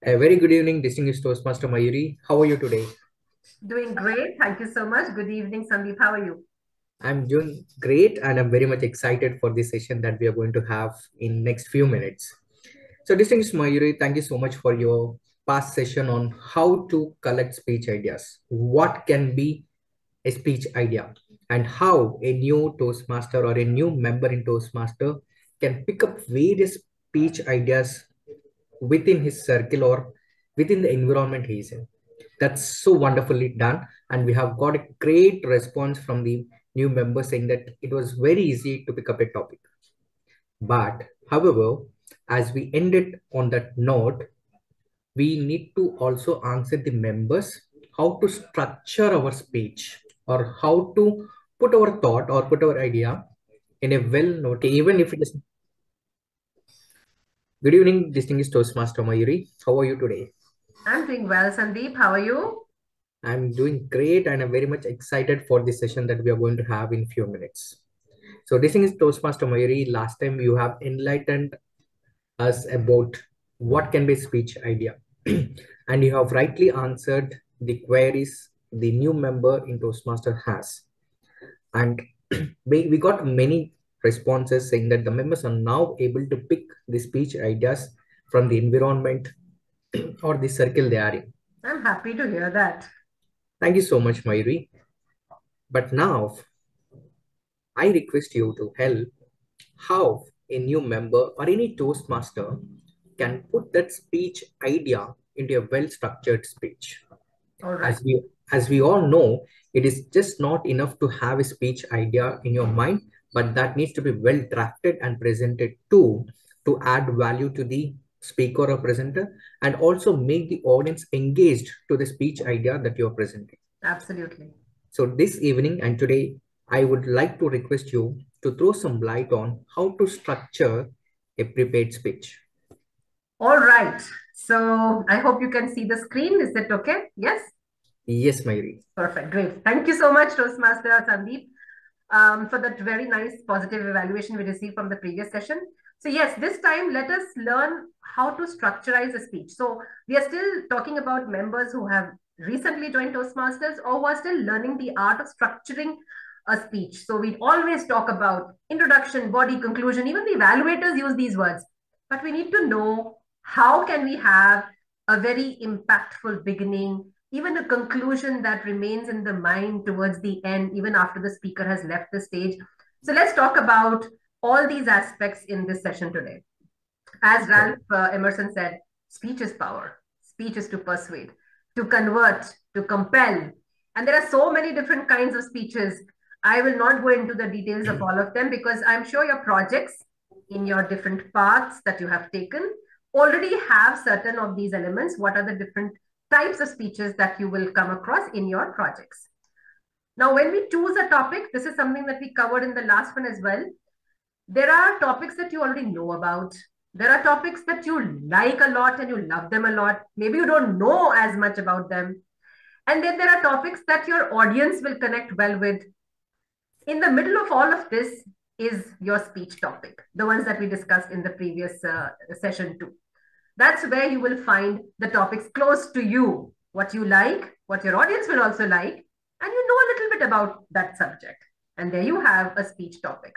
A very good evening, distinguished Toastmaster Mayuri. How are you today? Doing great. Thank you so much. Good evening, Sandeep. How are you? I'm doing great and I'm very much excited for this session that we are going to have in next few minutes. So, distinguished Mayuri, thank you so much for your past session on how to collect speech ideas. What can be a speech idea and how a new Toastmaster or a new member in Toastmaster can pick up various speech ideas within his circle or within the environment he is in. That's so wonderfully done. And we have got a great response from the new members saying that it was very easy to pick up a topic. But, however, as we ended on that note, we need to also answer the members how to structure our speech or how to put our thought or put our idea in a well note, even if it is. Good evening, distinguished Toastmaster Mayuri. How are you today? I'm doing well, Sandeep. How are you? I'm doing great and I'm very much excited for this session that we are going to have in few minutes. So this thing is Toastmaster Mayuri. Last time you have enlightened us about what can be speech idea. And you have rightly answered the queries the new member in Toastmaster has. And we got many responses saying that the members are now able to pick the speech ideas from the environment or the circle they are in. I'm happy to hear that. Thank you so much, Mayuri. But now I request you to help how a new member or any Toastmaster can put that speech idea into a well-structured speech. All right. As we all know, it is just not enough to have a speech idea in your mind, but that needs to be well drafted and presented too to add value to the speaker or presenter and also make the audience engaged to the speech idea that you're presenting. Absolutely. So this evening and today, I would like to request you to throw some light on how to structure a prepared speech. All right. So I hope you can see the screen. Is that okay? Yes? Yes, Mayuri. Perfect. Great. Thank you so much, Toastmaster Sandeep, for that very nice positive evaluation we received from the previous session. So yes, this time let us learn how to structurize a speech. So we are still talking about members who have recently joined Toastmasters or who are still learning the art of structuring a speech. So we always talk about introduction, body, conclusion. Even the evaluators use these words. But we need to know how can we have a very impactful beginning, even a conclusion that remains in the mind towards the end, even after the speaker has left the stage. So let's talk about all these aspects in this session today. As Ralph Emerson said, speech is power. Speech is to persuade, to convert, to compel. And there are so many different kinds of speeches. I will not go into the details of all of them because I'm sure your projects in your different paths that you have taken already have certain of these elements. What are the different types of speeches that you will come across in your projects? Now, when we choose a topic, this is something that we covered in the last one as well. There are topics that you already know about. There are topics that you like a lot and you love them a lot. Maybe you don't know as much about them. And then there are topics that your audience will connect well with. In the middle of all of this is your speech topic, the ones that we discussed in the previous session too. That's where you will find the topics close to you, what you like, what your audience will also like, and you know a little bit about that subject. And there you have a speech topic.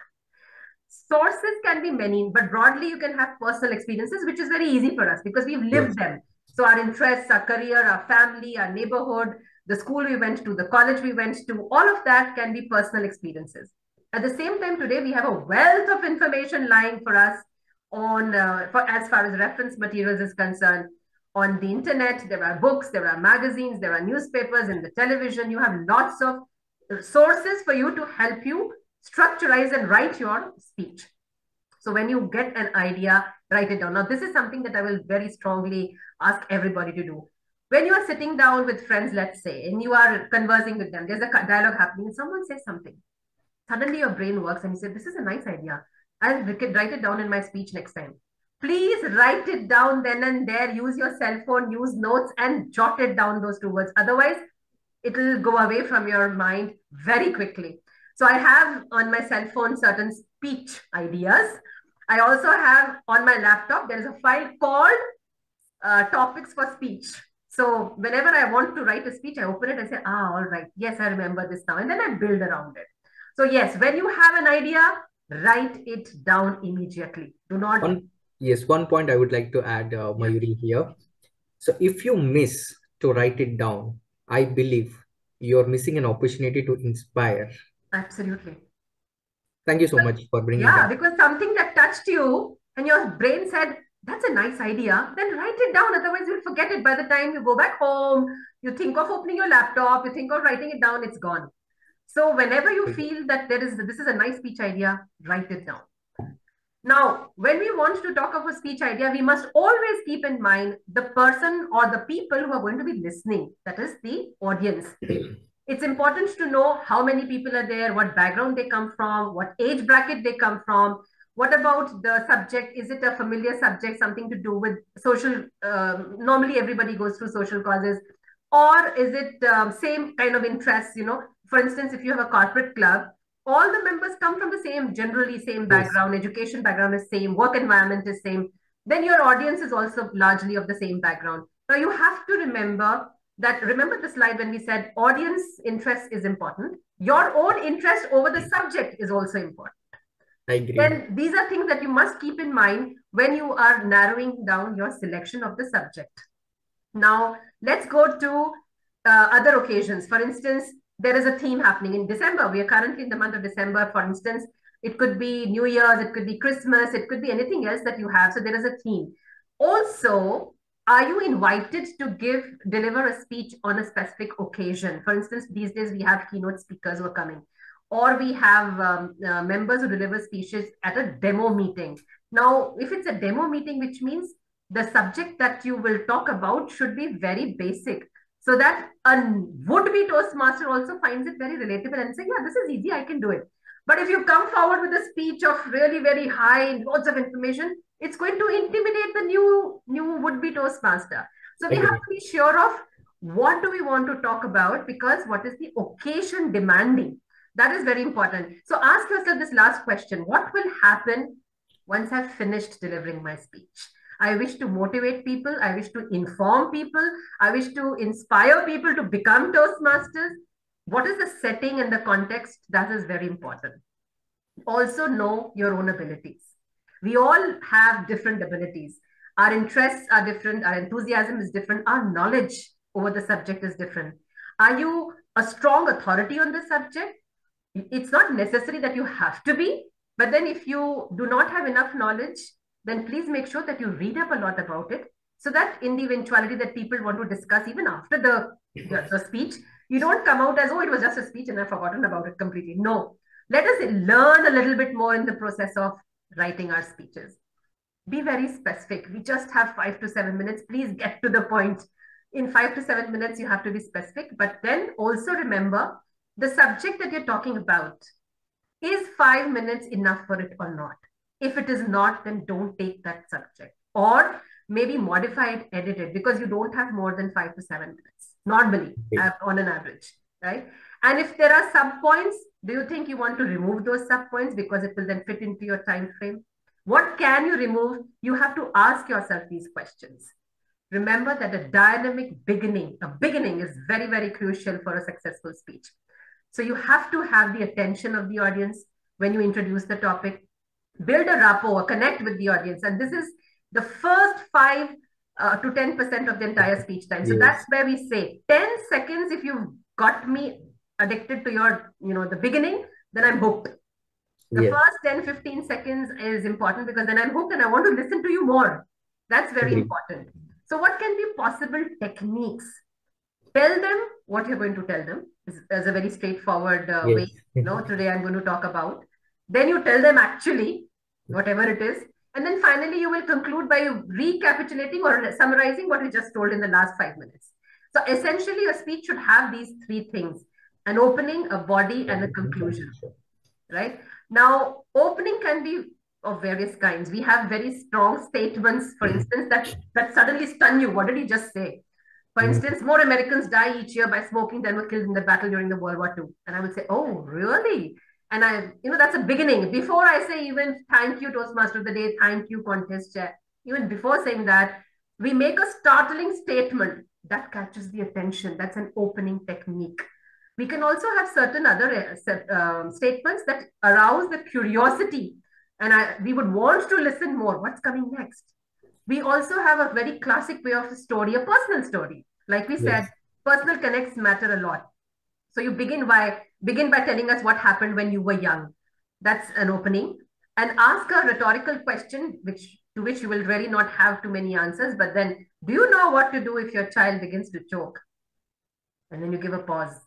Sources can be many, but broadly you can have personal experiences, which is very easy for us because we've Yes. lived them. So our interests, our career, our family, our neighborhood, the school we went to, the college we went to, all of that can be personal experiences. At the same time, today we have a wealth of information lying for us on, for as far as reference materials is concerned. On the internet, there are books, there are magazines, there are newspapers, in the television. You have lots of sources for you to help you structurize and write your speech. So when you get an idea, write it down. Now, this is something that I will very strongly ask everybody to do. When you are sitting down with friends, let's say, and you are conversing with them, there's a dialogue happening, and someone says something. Suddenly your brain works and you say, this is a nice idea. I'll write it down in my speech next time. Please write it down then and there. Use your cell phone, use notes, and jot it down, those two words. Otherwise, it will go away from your mind very quickly. So I have on my cell phone certain speech ideas. I also have on my laptop, there is a file called topics for speech. So whenever I want to write a speech, I open it and say, all right, yes, I remember this now. And then I build around it. So yes, when you have an idea, write it down immediately. Do not. One point I would like to add, Yeah, Mayuri, here. So if you miss to write it down, I believe you're missing an opportunity to inspire. absolutely. Thank you so much for bringing Yeah, that. because something that touched you and your brain said, that's a nice idea, then write it down. Otherwise, you'll forget it by the time you go back home. You think of opening your laptop, you think of writing it down, it's gone. So whenever you feel that this is a nice speech idea, write it down. Now, when we want to talk of a speech idea, we must always keep in mind the person or the people who are going to be listening, that is the audience. It's important to know how many people are there, what background they come from, what age bracket they come from. What about the subject? Is it a familiar subject, something to do with social? Normally, everybody goes through social causes, or is it same kind of interests? For instance, if you have a corporate club, all the members come from the same, generally same Yes, background, education background is same, work environment is same. Then your audience is also largely of the same background. Now you have to remember the slide when we said audience interest is important. Your own interest over the subject is also important. I agree. Then these are things that you must keep in mind when you are narrowing down your selection of the subject. Now, let's go to other occasions. For instance, there is a theme happening in December. We are currently in the month of December. For instance, it could be New Year's, it could be Christmas, it could be anything else that you have. So there is a theme. Also, are you invited to deliver a speech on a specific occasion? For instance, these days we have keynote speakers who are coming, or we have members who deliver speeches at a demo meeting. Now, if it's a demo meeting, which means the subject that you will talk about should be very basic so that a would-be Toastmaster also finds it very relatable and say, yeah, this is easy, I can do it. But if you come forward with a speech of really very high, lots of information, it's going to intimidate the new would-be Toastmaster. So we have Agree. to be sure of what do we want to talk about, because what is the occasion demanding? That is very important. So ask yourself this last question. What will happen once I've finished delivering my speech? I wish to motivate people. I wish to inform people. I wish to inspire people to become Toastmasters. What is the setting and the context? That is very important. Also, know your own abilities. We all have different abilities. Our interests are different. Our enthusiasm is different. Our knowledge over the subject is different. Are you a strong authority on the subject? It's not necessary that you have to be, but then if you do not have enough knowledge, then please make sure that you read up a lot about it, so that in the eventuality that people want to discuss even after the speech, you don't come out as, oh, it was just a speech and I've forgotten about it completely. No, let us learn a little bit more in the process of writing our speeches. Be very specific. We just have 5 to 7 minutes. Please get to the point. In 5 to 7 minutes, you have to be specific, but then also remember the subject that you're talking about. Is 5 minutes enough for it or not? If it is not, then don't take that subject, or maybe modify it, edit it, because you don't have more than 5 to 7 minutes normally on an average, right? And if there are sub points, do you think you want to remove those sub points because it will then fit into your time frame? What can you remove? You have to ask yourself these questions. Remember that a beginning is very, very crucial for a successful speech. So you have to have the attention of the audience when you introduce the topic. Build a rapport, connect with the audience. And this is the first 5 to 10% of the entire speech time. So that's Yes. where we say 10 seconds. If you've got me addicted to the beginning, then I'm hooked. The Yes. first 10-15 seconds is important, because then I'm hooked and I want to listen to you more. That's very Agree. important. So what can be possible techniques? Tell them what you're going to tell them as a very straightforward way. Yes. Today I'm going to talk about. Then you tell them actually whatever it is. And then finally, you will conclude by recapitulating or summarizing what you just told in the last 5 minutes. So essentially, a speech should have these 3 things: an opening, a body, and a conclusion, right? Now, opening can be of various kinds. We have very strong statements, for instance, that suddenly stun you. What did he just say? For instance, more Americans die each year by smoking than were killed in the battle during the World War II. And I would say, oh, really? And that's a beginning. Before I say even thank you, Toastmaster of the Day, thank you, contest chair, even before saying that, We make a startling statement that catches the attention. That's an opening technique. We can also have certain other statements that arouse the curiosity, and we would want to listen more. What's coming next? We also have a very classic way of a story, a personal story. Like we said, Yes. personal connects matter a lot. So you begin by telling us what happened when you were young. That's an opening. And ask a rhetorical question, which you will really not have too many answers. But then, do you know what to do if your child begins to choke? And then you give a pause.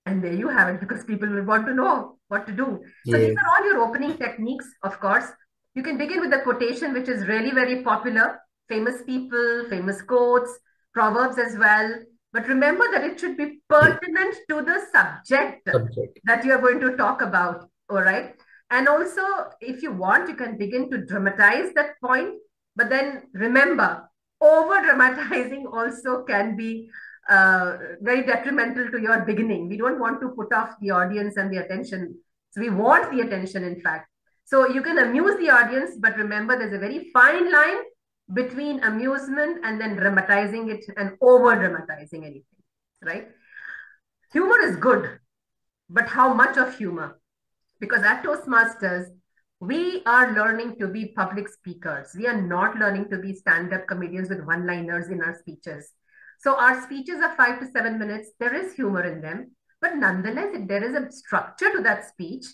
And there you have it, because people will want to know what to do. So these Yes. are all your opening techniques, of course. You can begin with the quotation, which is really very popular. Famous people, famous quotes, proverbs as well. But remember that it should be pertinent to the subject Subject. that you are going to talk about. All right. And also, if you want, you can begin to dramatize that point. But then remember, over dramatizing also can be very detrimental to your beginning. We don't want to put off the audience and the attention. So we want the attention, in fact. So you can amuse the audience, but remember there's a very fine line between amusement and then dramatizing it and over dramatizing anything, right? Humor is good, but how much of humor? Because at Toastmasters, we are learning to be public speakers. We are not learning to be stand-up comedians with one-liners in our speeches. So our speeches are 5 to 7 minutes. There is humor in them, but nonetheless, there is a structure to that speech.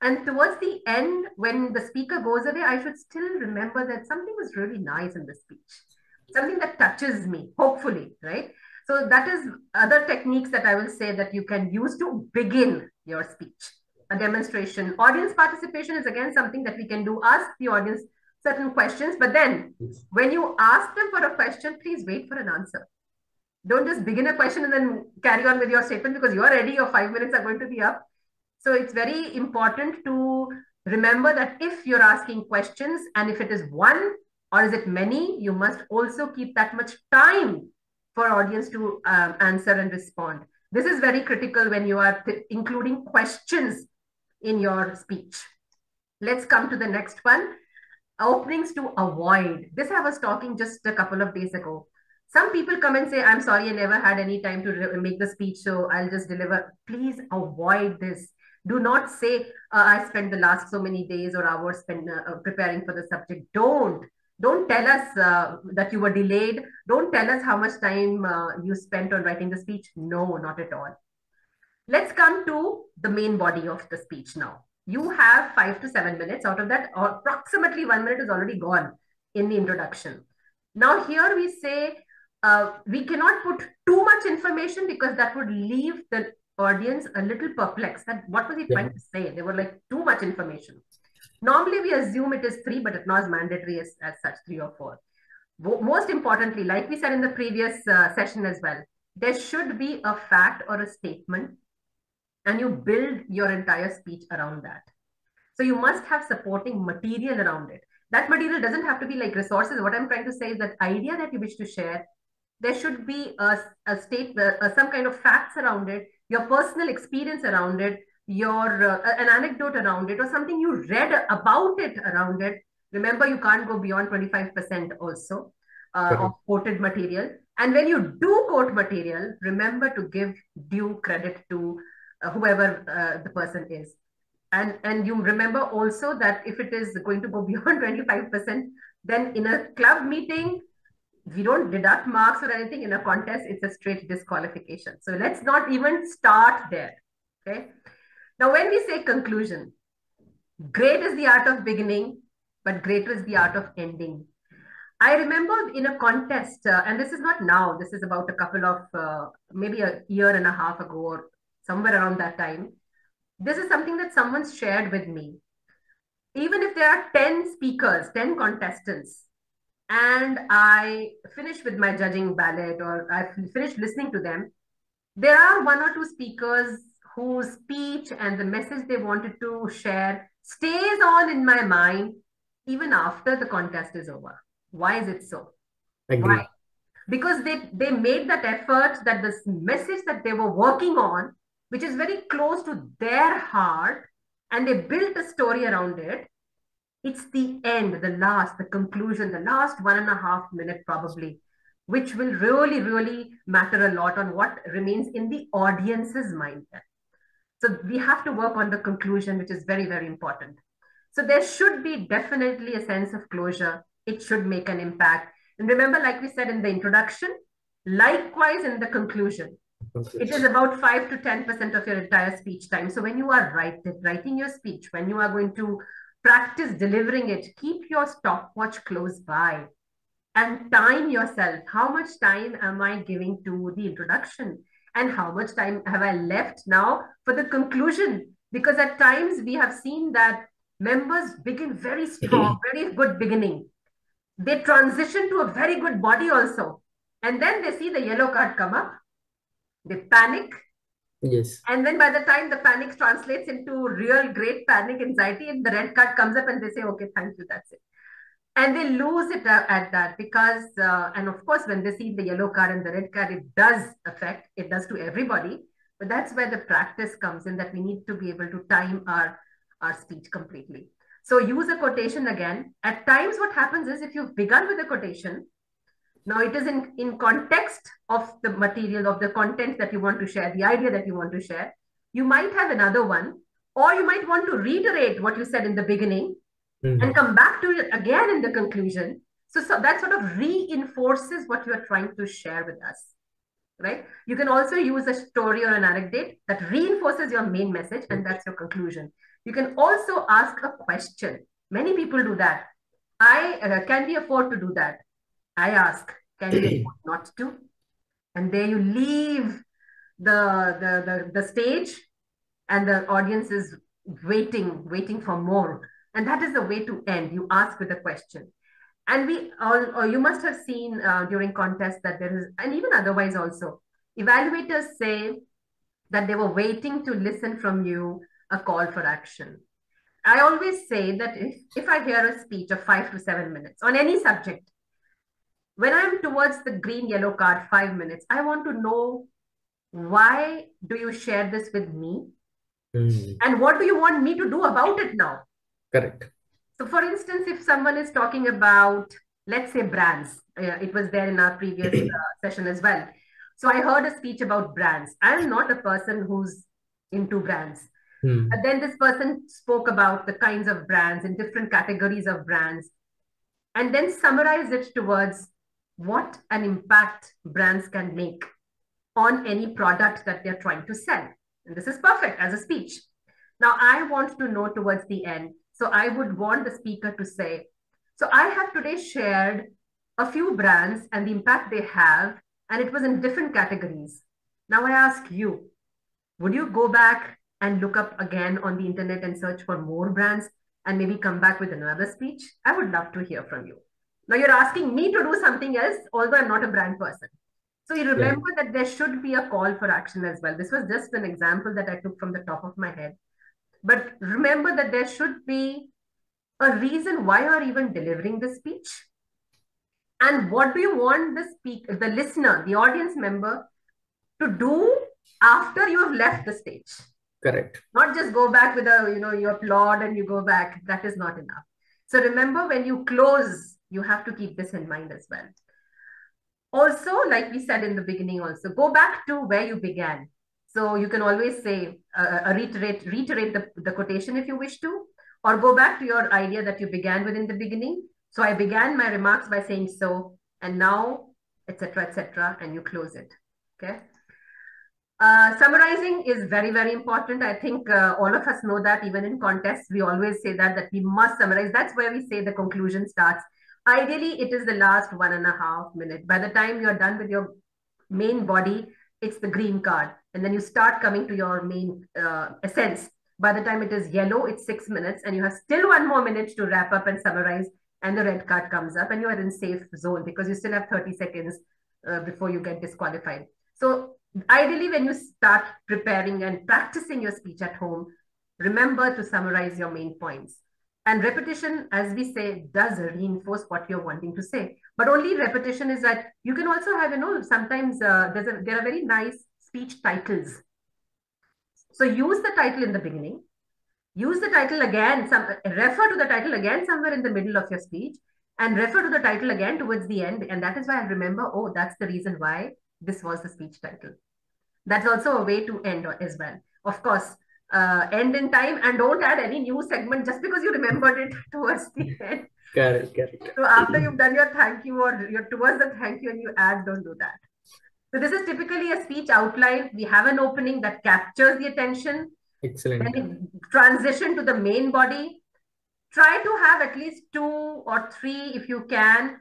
And towards the end, when the speaker goes away, I should still remember that something was really nice in the speech, something that touches me, hopefully, right? So that is other techniques that I will say that you can use to begin your speech. A demonstration. Audience participation is again something that we can do. Ask the audience certain questions, but then when you ask them for a question, please wait for an answer. Don't just begin a question and then carry on with your statement, because you are ready, your 5 minutes are going to be up. So it's very important to remember that if you're asking questions, and if it is one or is it many, you must also keep that much time for audience to answer and respond. This is very critical when you are including questions in your speech. Let's come to the next one. Openings to avoid. This I was talking just a couple of days ago. Some people come and say, I'm sorry, I never had any time to make the speech, so I'll just deliver. Please avoid this. Do not say, I spent the last so many days or hours spent preparing for the subject. Don't tell us that you were delayed. Don't tell us how much time you spent on writing the speech. No, not at all. Let's come to the main body of the speech now. You have 5 to 7 minutes. Out of that, approximately 1 minute is already gone in the introduction. Now here we say, we cannot put too much information, because that would leave the audience a little perplexed. That what was he trying to say? They were like too much information. Normally we assume it is 3, but it's not as mandatory as such 3 or 4. Most importantly, like we said in the previous session as well, there should be a fact or a statement, and you build your entire speech around that. So you must have supporting material around it. That material doesn't have to be like resources. What I'm trying to say is that idea that you wish to share, there should be a statement, some kind of facts around it, your personal experience around it, your an anecdote around it, or something you read about it around it. Remember, you can't go beyond 25% also of quoted material. And when you do quote material, remember to give due credit to whoever the person is. And you remember also that if it is going to go beyond 25%, then in a club meeting, we don't deduct marks or anything. In a contest, it's a straight disqualification. So let's not even start there. Okay. Now, when we say conclusion, great is the art of beginning, but greater is the art of ending. I remember in a contest, and this is not now, this is about a couple of, maybe a year and a half ago or somewhere around that time. This is something that someone shared with me. Even if there are 10 speakers, 10 contestants, and I finish with my judging ballot or I finished listening to them, there are 1 or 2 speakers whose speech and the message they wanted to share stays on in my mind even after the contest is over. Why is it so? Agree. Why? Because they made that effort, that this message that they were working on, which is very close to their heart, and they built a story around it. It's the end, the last, the conclusion, the last 1.5 minute probably, which will really, really matter a lot on what remains in the audience's mind. So we have to work on the conclusion, which is very, very important. So there should be definitely a sense of closure. It should make an impact. And remember, like we said in the introduction, likewise in the conclusion, it is about 5 to 10% of your entire speech time. So when you are writing your speech, when you are going to practice delivering it, keep your stopwatch close by and time yourself. How much time am I giving to the introduction? And how much time have I left now for the conclusion? Because at times we have seen that members begin very strong, very good beginning. They transition to a very good body also. And then they see the yellow card come up. They panic. Yes. And then by the time the panic translates into real great panic, anxiety, and the red card comes up and they say, okay, thank you, that's it. And they lose it at that because, and of course, when they see the yellow card and the red card, it does affect, it does to everybody. But that's where the practice comes in, that we need to be able to time our speech completely. So use a quotation again. At times, what happens is if you've begun with a quotation, now it is in context of the material, of the content that you want to share, the idea that you want to share. You might have another one, or you might want to reiterate what you said in the beginning and come back to it again in the conclusion. So that sort of reinforces what you are trying to share with us, right? You can also use a story or an anecdote that reinforces your main message, and that's your conclusion. You can also ask a question. Many people do that. Can we afford to do that? I ask, can we afford not to? And there you leave the stage, and the audience is waiting for more. And that is the way to end. You ask with a question. And you must have seen during contests that there is, and even otherwise also, evaluators say that they were waiting to listen from you a call for action. I always say that if I hear a speech of 5 to 7 minutes on any subject, when I'm towards the green yellow card, 5 minutes, I want to know, why do you share this with me? And what do you want me to do about it now? Correct. So for instance, if someone is talking about, let's say, brands, it was there in our previous session as well. So I heard a speech about brands. I'm not a person who's into brands. But then this person spoke about the kinds of brands and different categories of brands, and then summarized it towards what an impact brands can make on any product that they're trying to sell. And this is perfect as a speech. Now, I want to know towards the end. So I would want the speaker to say, so I have today shared a few brands and the impact they have, and it was in different categories. Now I ask you, would you go back and look up again on the internet and search for more brands and maybe come back with another speech? I would love to hear from you. Now you're asking me to do something else, although I'm not a brand person. So you remember that there should be a call for action as well. This was just an example that I took from the top of my head. But remember that there should be a reason why you're even delivering the speech. And what do you want the listener, the audience member, to do after you have left the stage? Correct. Not just go back with you applaud and you go back. That is not enough. So remember, when you close, you have to keep this in mind as well. Also, like we said in the beginning also, go back to where you began. So you can always say, reiterate the quotation if you wish to, or go back to your idea that you began with in the beginning. So I began my remarks by saying so, and now, etc., and you close it. Okay. Summarizing is very, very important. I think all of us know that. Even in contests, we always say that we must summarize. That's where we say the conclusion starts. Ideally, it is the last 1.5 minutes. By the time you're done with your main body, it's the green card. And then you start coming to your main essence. By the time it is yellow, it's 6 minutes. And you have still 1 more minute to wrap up and summarize. And the red card comes up and you are in safe zone because you still have 30 seconds before you get disqualified. So ideally, when you start preparing and practicing your speech at home, remember to summarize your main points. And repetition, as we say, does reinforce what you're wanting to say. But only repetition is that you can also have, sometimes there are very nice speech titles. So use the title in the beginning. use the title again, refer to the title again somewhere in the middle of your speech, and refer to the title again towards the end. And that is why I remember, oh, that's the reason why this was the speech title. That's also a way to end as well. Of course, end in time, and don't add any new segment just because you remembered it towards the end. Correct, correct. So after you've done your thank you or you're towards the thank you and you add, don't do that. So this is typically a speech outline. We have an opening that captures the attention. Excellent. Then we transition to the main body. Try to have at least 2 or 3, if you can,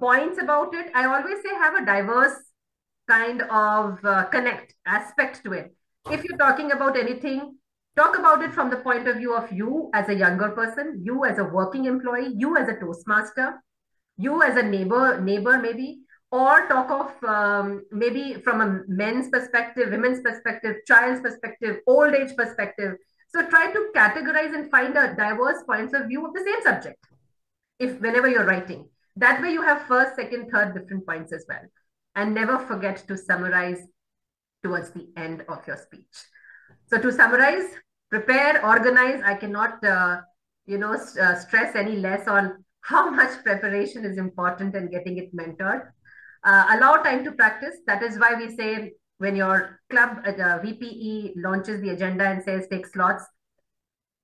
points about it. I always say have a diverse kind of connect aspect to it. If you're talking about anything, talk about it from the point of view of you as a younger person, you as a working employee, you as a Toastmaster, you as a neighbor maybe, or talk of maybe from a men's perspective, women's perspective, child's perspective, old age perspective. So try to categorize and find a diverse points of view of the same subject. If whenever you're writing, that way you have first, second, third different points as well. And never forget to summarize towards the end of your speech. So to summarize, prepare, organize. I cannot, stress any less on how much preparation is important and getting it mentored. Allow time to practice. That is why we say when your club VPE launches the agenda and says take slots,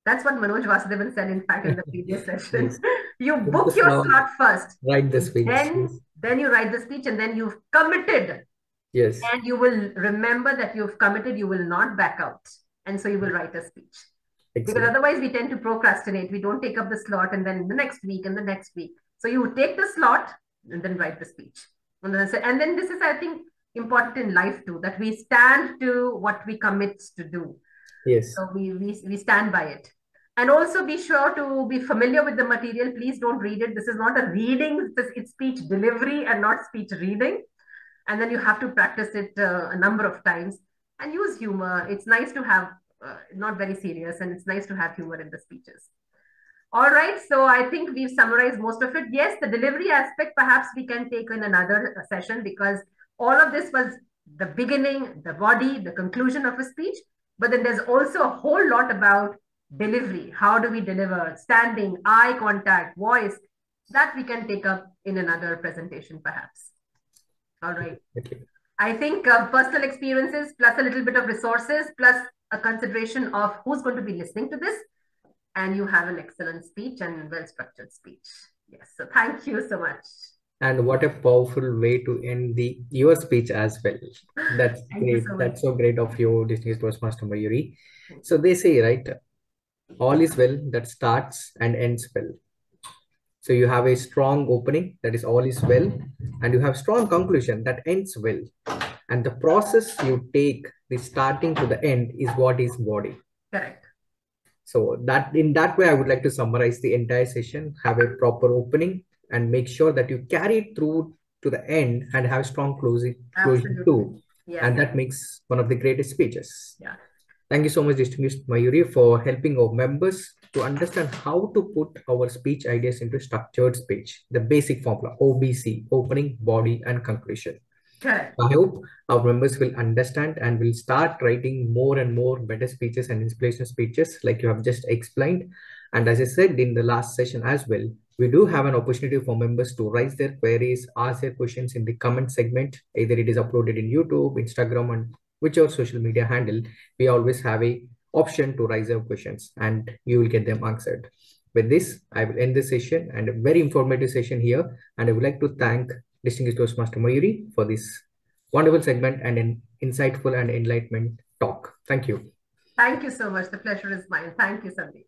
that's what Manoj Vasudevan said, in fact, in the previous session. Yes. You book your slot first. Write the speech. Then you write the speech, and then you've committed. Yes. And you will remember that you've committed, you will not back out. And so you will write a speech. Excellent. Because otherwise we tend to procrastinate. We don't take up the slot and then the next week and the next week. So you take the slot and then write the speech. And then this is, I think, important in life too, that we stand to what we commit to do. Yes. So we stand by it. And also be sure to be familiar with the material. Please don't read it. This is not a reading. It's speech delivery and not speech reading. And then you have to practice it a number of times and use humor. It's nice to have, not very serious, and it's nice to have humor in the speeches. All right, so I think we've summarized most of it. Yes, the delivery aspect, perhaps we can take in another session, because all of this was the beginning, the body, the conclusion of a speech. But then there's also a whole lot about delivery. How do we deliver? Standing, eye contact, voice. That we can take up in another presentation, perhaps. All right. Okay. I think personal experiences plus a little bit of resources plus a consideration of who's going to be listening to this, and you have an excellent speech and well-structured speech. Yes. So thank you so much. And what a powerful way to end your speech as well. That's great. That's so great of you, distinguished Toastmaster Mayuri. So they say, right, all is well that starts and ends well. So you have a strong opening, that is all is well, and you have strong conclusion that ends well. And the process you take, the starting to the end, is what is body. Correct. So that in that way, I would like to summarize the entire session, have a proper opening, and make sure that you carry it through to the end and have strong closure too. Yes. And that makes one of the greatest speeches. Yeah. Thank you so much, distinguished Mayuri, for helping our members to understand how to put our speech ideas into structured speech, the basic formula, OBC, opening, body, and conclusion. Correct. I hope our members will understand and will start writing more and more better speeches and inspirational speeches like you have just explained. And as I said in the last session as well, we do have an opportunity for members to raise their queries, ask their questions in the comment segment. Either it is uploaded in YouTube, Instagram, and whichever social media handle. We always have a option to raise your questions and you will get them answered. With this, I will end the session, and a very informative session here. And I would like to thank distinguished Toastmaster Mayuri for this wonderful segment and an insightful and enlightenment talk. Thank you. Thank you so much. The pleasure is mine. Thank you, Sandeep.